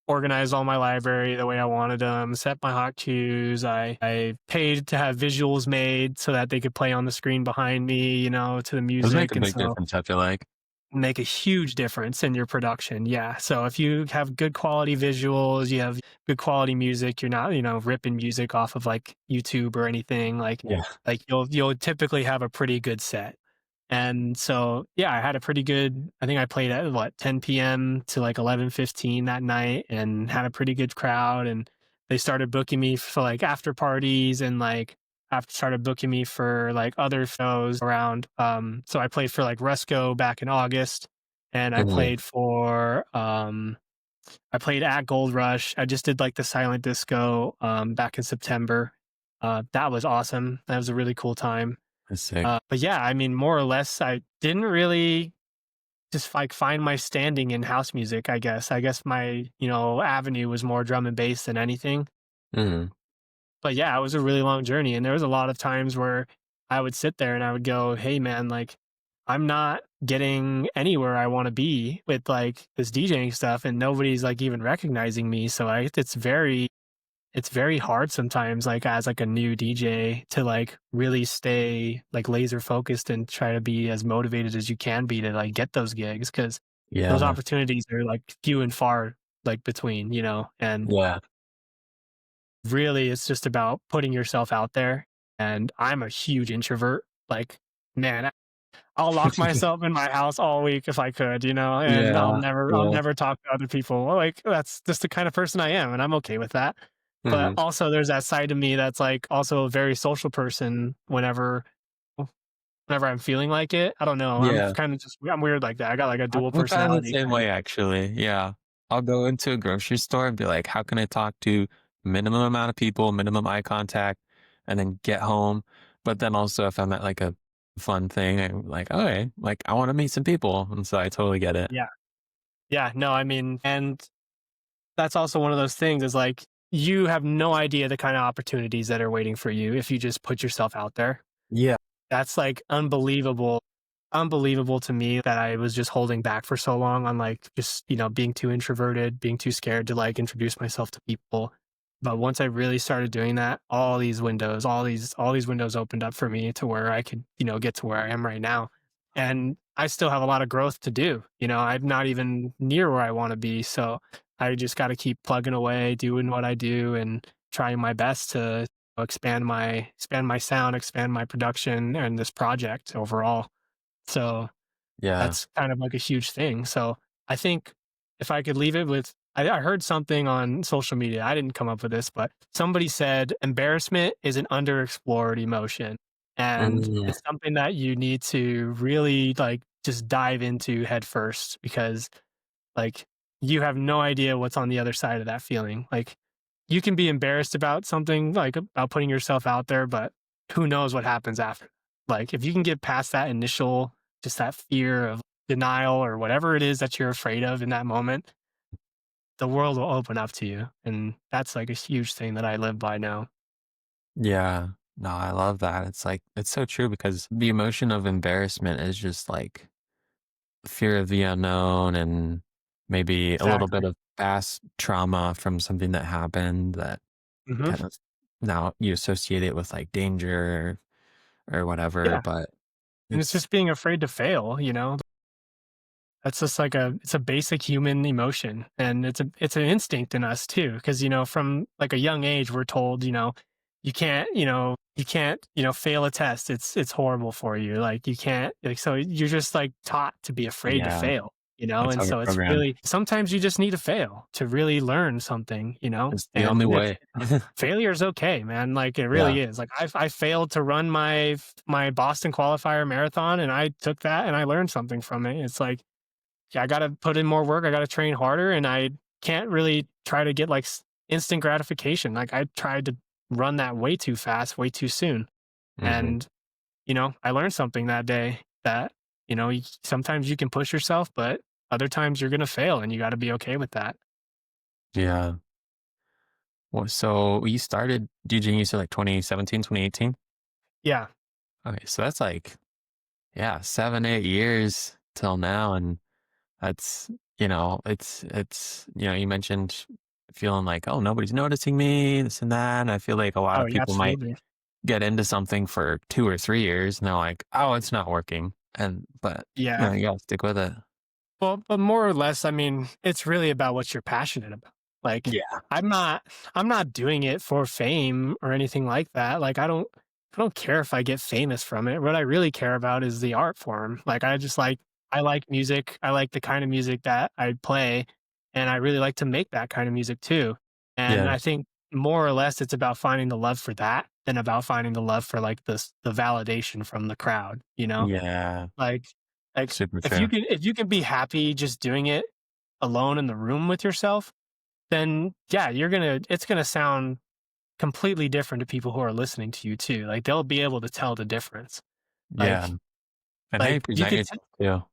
organized all my library the way I wanted them, set my hot cues. I paid to have visuals made so that they could play on the screen behind me, to the Those make music. a And big so difference, I feel like. make a huge difference in your production. Yeah. So if you have good quality visuals, you have good quality music, you're not, ripping music off of like YouTube or anything Yeah. like you'll typically have a pretty good set. And so, yeah, I had a pretty good, I think I played at what, 10 p.m. to like 11:15 that night and had a pretty good crowd. And they started booking me for like after parties and like after started booking me for like other shows around. So I played for like Resco back in August and Mhm. I played at Gold Rush. I just did like the silent disco back in September. That was awesome. That was a really cool time. That's sick. But yeah, I mean, more or less, I didn't really just like find my standing in house music, I guess. I guess my, avenue was more drum and bass than anything. Mhm. But yeah, it was a really long journey. And there was a lot of times where I would sit there and I would go, "Hey man, like I'm not getting anywhere I want to be with like this DJing stuff and nobody's like even recognizing me." So it's very hard sometimes, like, as, like, a new DJ to, like, really stay, like, laser focused and try to be as motivated as you can be to, like, get those gigs because those Yeah. opportunities are, like, few and far, like, between, and Yeah. really it's just about putting yourself out there, and I'm a huge introvert, like, man, I'll lock myself in my house all week if I could, and I'll Yeah. never I'll Yeah. never talk to other people. Well, like, that's just the kind of person I am, and I'm okay with that. But Mhm. also there's that side of me that's, like, also a very social person whenever I'm feeling like it. I don't know, Yeah. I'm weird like that. I got, like, a dual I'm kind of the personality same kind of. way, actually. Yeah. I'll go into a grocery store and be like, how can I talk to minimum amount of people, minimum eye contact, and then get home. But then also if I'm at like a fun thing, I'm like, okay, like I want to meet some people. And so I totally get it. Yeah. Yeah, no, I mean, and that's also one of those things is, like, you have no idea the kind of opportunities that are waiting for you if you just put yourself out there. Yeah. That's, like, unbelievable to me that I was just holding back for so long on, like, just, being too introverted, being too scared to, like, introduce myself to people. But once I really started doing that, all these windows opened up for me to where I could, get to where I am right now. And I still have a lot of growth to do. I'm not even near where I wanna be, so I just gotta keep plugging away, doing what I do, and trying my best to expand my sound, expand my production and this project overall. So Yeah. that's kind of like a huge thing. So I think if I could leave it with I heard something on social media. I didn't come up with this, but somebody said embarrassment is an underexplored emotion. And Mm, it's something that you need to really like just dive into head first because like, you have no idea what's on the other side of that feeling. Like, you can be embarrassed about something, like, about putting yourself out there, but who knows what happens after. Like, if you can get past that initial just that fear of denial or whatever it is that you're afraid of in that moment, the world will open up to you, and that's, like, a huge thing that I live by now. yeah. No, I love that. It's like, it's so true because the emotion of embarrassment is just like fear of the unknown and maybe a little bit Exactly. of past trauma from something that happened that Mhm. kind of now you associate it with like danger. or whatever, Yeah. but And it's it's just being afraid to fail, you know? That's just like it's a basic human emotion, and it's an instinct in us too, because, you know, from like a young age, we're told, you know, you can't, you know, fail a test. It's horrible for you. Like you can't, like, so you're just like taught to be afraid to yeah, fail, you know? that's And how we're so it's programmed. really, sometimes you just need to fail to really learn something, you know? It's the only And if way. failure is okay, man. Like it Yeah. really is. Like I failed to run my Boston qualifier marathon, and I took that and I learned something from it. It's like, yeah, I got to put in more work. I got to train harder, and I can't really try to get like instant gratification. Like I tried to run that way too fast, way too soon. Hmm. And, you know, I learned something that day that, you know, sometimes you can push yourself, but other times you're going to fail, and you got to be okay with that. Yeah. Well, so you started DJing, you said like 2017, 2018? Yeah. Okay, so that's like, yeah, 7, 8 years till now. And that's, you mentioned feeling like, oh, nobody's noticing me, this and that. And I feel like a lot Oh, of yeah, people might absolutely. get into something for 2 or 3 years and they're like, oh, it's not working. But, Yeah. you gotta stick with it. Well, but more or less, I mean, it's really about what you're passionate about. Like, Yeah. I'm not I'm not doing it for fame or anything like that. Like, I don't care if I get famous from it. What I really care about is the art form. Like, I like music. I like the kind of music that I play, and I really like to make that kind of music too. And Yeah. I think more or less it's about finding the love for that than about finding the love for like the validation from the crowd, you know? Yeah. Like like, Super true. if you can be happy just doing it alone in the room with yourself, then yeah, it's gonna sound completely different to people who are listening to you too. Like, they'll be able to tell the difference. Yeah. And how you You present could yourself too.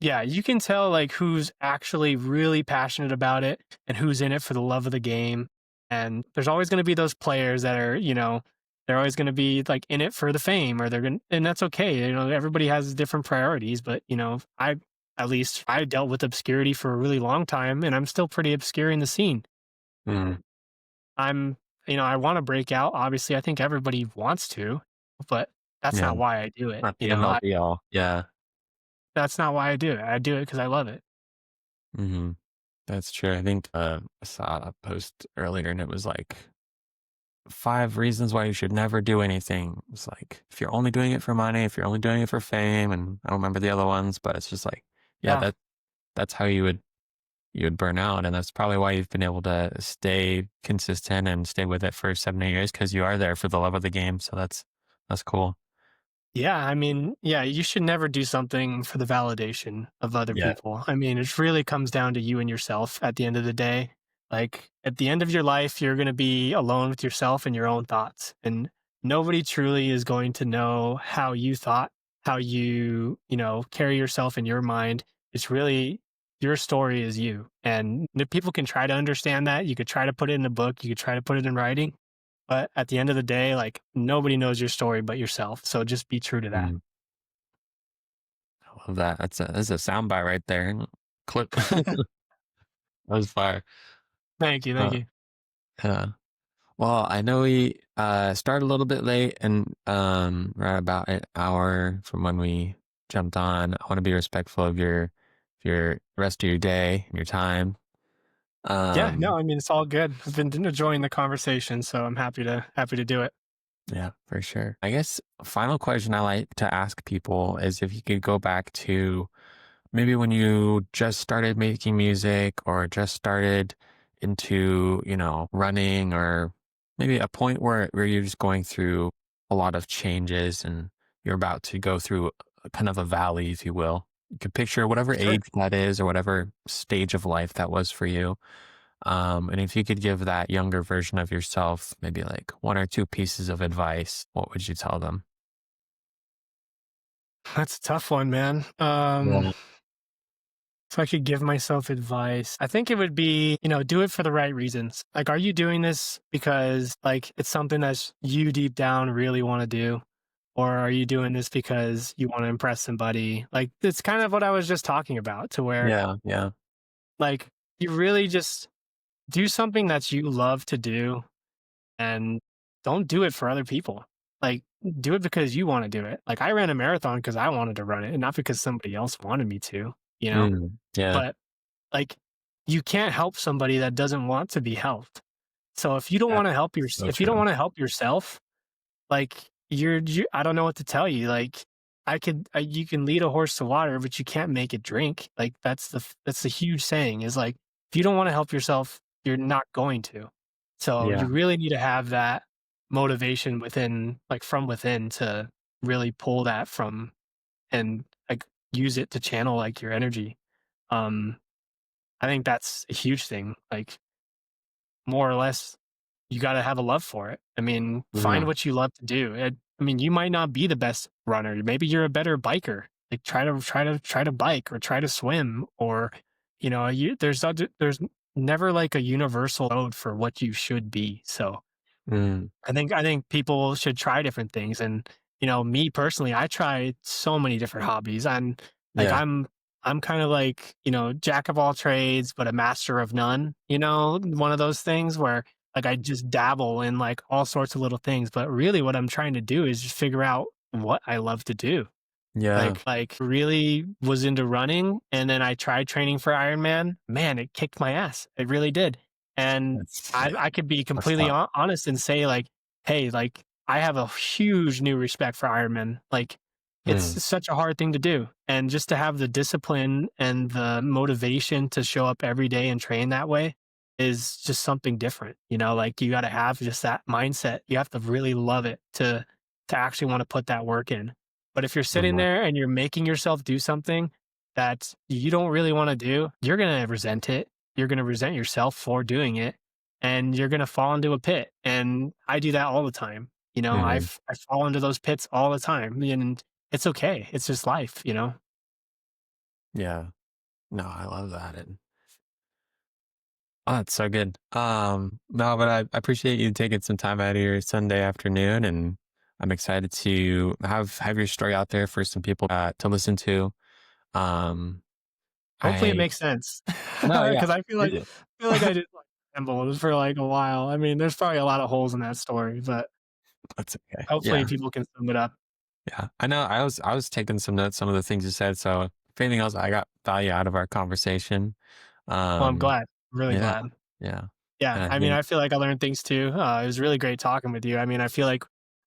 yeah, you can tell like who's actually really passionate about it and who's in it for the love of the game. And there's always going to be those players that are, you know, they're always going to be like in it for the fame, or they're going to, and that's okay. You know, everybody has different priorities, but you know, at least I dealt with obscurity for a really long time, and I'm still pretty obscure in the scene. Mm. I'm, you know, I want to break out. Obviously, I think everybody wants to, but that's Yeah. not why I do it. Not You the know, end all be all. Yeah. that's not why I do it. I do it because I love it. Hmm. That's true. I think I saw a post earlier and it was like 5 reasons why you should never do anything. It's like if you're only doing it for money, if you're only doing it for fame, and I don't remember the other ones, but it's just like, yeah, Yeah. that's how you would burn out. And that's probably why you've been able to stay consistent and stay with it for 7, 8 years, because you are there for the love of the game. So that's cool. Yeah, I mean, yeah, you should never do something for the validation of other Yeah. people. I mean, it really comes down to you and yourself at the end of the day. Like, at the end of your life, you're going to be alone with yourself and your own thoughts. And nobody truly is going to know how you thought, how you know, carry yourself in your mind. It's really your story is you. And if people can try to understand that, you could try to put it in a book, you could try to put it in writing, but at the end of the day, like, nobody knows your story but yourself. So just be true to that. Mm, I love that. That's a soundbite right there. Clip. That was fire. Thank you. Thank Uh, you. yeah. Well, I know we started a little bit late and right about an hour from when we jumped on. I want to be respectful of your rest of your day and your time. Yeah, no, Um, I mean, it's all good. I've been enjoying the conversation, so I'm happy to do it. yeah, for sure. I guess a final question I like to ask people is if you could go back to maybe when you just started making music or just started into, running, or maybe a point where you're just going through a lot of changes and you're about to go through a kind of a valley, if you will. You could picture whatever Sure. age that is or whatever stage of life that was for you. And if you could give that younger version of yourself maybe like one or two pieces of advice, what would you tell them? That's a tough one, man. Yeah. If I could give myself advice, I think it would be, you know, do it for the right reasons. Like, are you doing this because like it's something that you deep down really want to do? Or are you doing this because you want to impress somebody? Like, it's kind of what I was just talking about, to where Yeah. Yeah. like you really just do something that you love to do, and don't do it for other people. like do it because you want to do it. Like I ran a marathon because I wanted to run it and not because somebody else wanted me to, you know? Yeah. But like you can't help somebody that doesn't want to be helped. So if you don't want That's to help so if you don't true. want to help yourself, like I don't know what to tell you. Like you can lead a horse to water, but you can't make it drink. Like that's the huge saying is like, if you don't want to help yourself, you're not going to. So Yeah. you really need to have that motivation within, like from within to really pull that from and like use it to channel like your energy. Um, I think that's a huge thing. Like more or less, you got to have a love for it. I mean, find Yeah. what you love to do. I mean, you might not be the best runner. Maybe you're a better biker. Like try to bike or try to swim or there's never like a universal code for what you should be. So Mm. I think people should try different things. And me personally, I tried so many different hobbies. And like Yeah. I'm kind of like, jack of all trades, but a master of none, one of those things where like I just dabble in like all sorts of little things. But really what I'm trying to do is just figure out what I love to do. Yeah. Like really was into running, and then I tried training for Ironman. Man, it kicked my ass. It really did. And That's I could be that's completely tough. honest and say like, hey, like I have a huge new respect for Ironman. Like Mm. it's such a hard thing to do, and just to have the discipline and the motivation to show up every day and train that way is just something different. Like you got to have just that mindset. You have to really love it to actually want to put that work in. But if you're sitting Mhm. there and you're making yourself do something that you don't really want to do, you're going to resent it. You're going to resent yourself for doing it and you're going to fall into a pit. And I do that all the time. Mhm. I fall into those pits all the time and it's okay. It's just life. Yeah. No, I love that. Oh, that's so good. No, but I appreciate you taking some time out of your Sunday afternoon, and I'm excited to have your story out there for some people to listen to. Um, Hopefully it I makes sense no, yeah, because I feel like I just like rambled for like a while. I mean, there's probably a lot of holes in that story, but that's okay. hopefully Yeah, people can sum it up. yeah. I know. I was taking some notes, some of the things you said. So if anything else, I got value out of our conversation. Well, I'm Um, glad. Really yeah, glad. yeah, Yeah, and I I mean, think I feel like I learned things too. It was really great talking with you. I mean, I feel like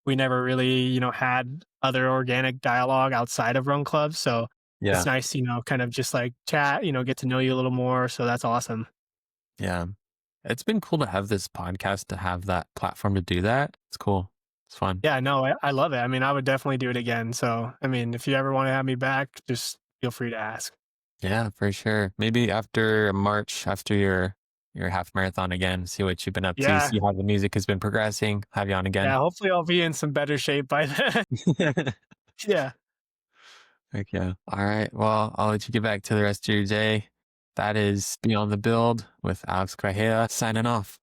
we never really, had other organic dialogue outside of Run Club. So it's yeah, nice, kind of just like chat, get to know you a little more. So that's awesome. yeah. It's been cool to have this podcast to have that platform to do that. It's cool. It's fun. Yeah, no, I love it. I mean, I would definitely do it again. So, I mean, if you ever want to have me back, just feel free to ask. Yeah, for sure. Maybe after March, after your half marathon again, see what you've been up to, Yeah. see how the music has been progressing, have you on again. Yeah. Hopefully I'll be in some better shape by then. Yeah. Heck yeah. All right. Well, I'll let you get back to the rest of your day. That is Beyond the Build with Alex Grajeda signing off.